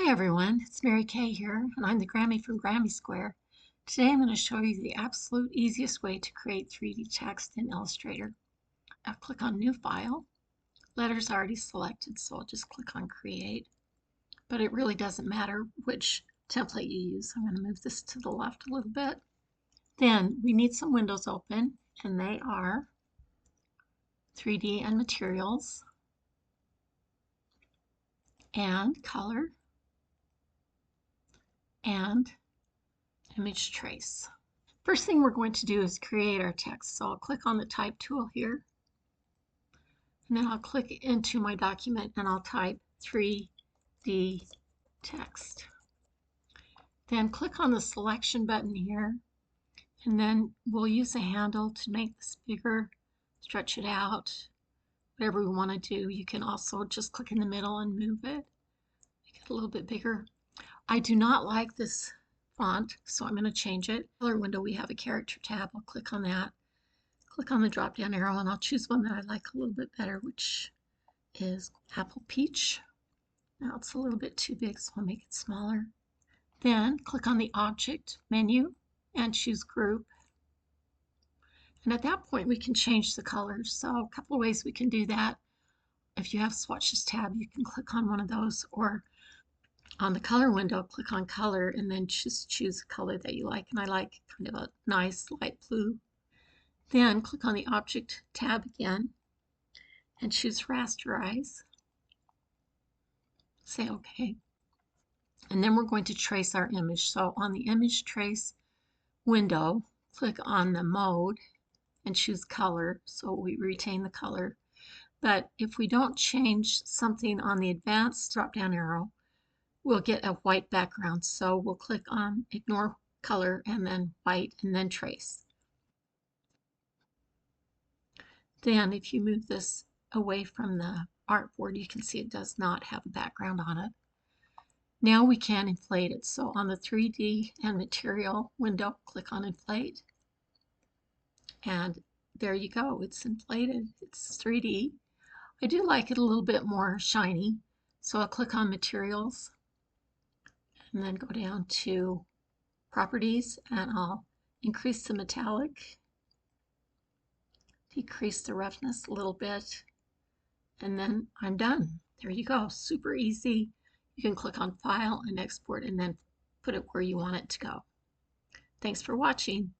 Hi everyone, it's Mary Kay here, and I'm the Grammy from Grammy Square. Today I'm going to show you the absolute easiest way to create 3D text in Illustrator. I'll click on New File. Letter's already selected, so I'll just click on Create. But it really doesn't matter which template you use. I'm going to move this to the left a little bit. Then we need some windows open, and they are 3D and Materials, and Color, and Image Trace. First thing we're going to do is create our text. So I'll click on the Type tool here, and then I'll click into my document and I'll type 3D text. Then click on the selection button here, and then we'll use a handle to make this bigger, stretch it out, whatever we want to do. You can also just click in the middle and move it, make it a little bit bigger. I do not like this font, so I'm going to change it. Color window, we have a character tab. I'll click on that. Click on the drop down arrow and I'll choose one that I like a little bit better, which is Apple Peach. Now it's a little bit too big, so I'll make it smaller. Then click on the Object menu and choose Group. And at that point we can change the colors. So a couple of ways we can do that. If you have Swatches tab, you can click on one of those, or on the color window, click on Color and then just choose a color that you like. And I like kind of a nice light blue. Then click on the Object tab again and choose Rasterize. Say OK. And then we're going to trace our image. So on the Image Trace window, click on the Mode and choose Color, so we retain the color. But if we don't change something on the Advanced drop-down arrow, we'll get a white background. So we'll click on Ignore Color and then White and then Trace. Then if you move this away from the artboard, you can see it does not have a background on it. Now we can inflate it. So on the 3D and Material window, click on Inflate. And there you go. It's inflated. It's 3D. I do like it a little bit more shiny. So I'll click on Materials and then go down to Properties, and I'll increase the metallic, decrease the roughness a little bit, and then I'm done. There you go. Super easy. You can click on File and Export and then put it where you want it to go. Thanks for watching.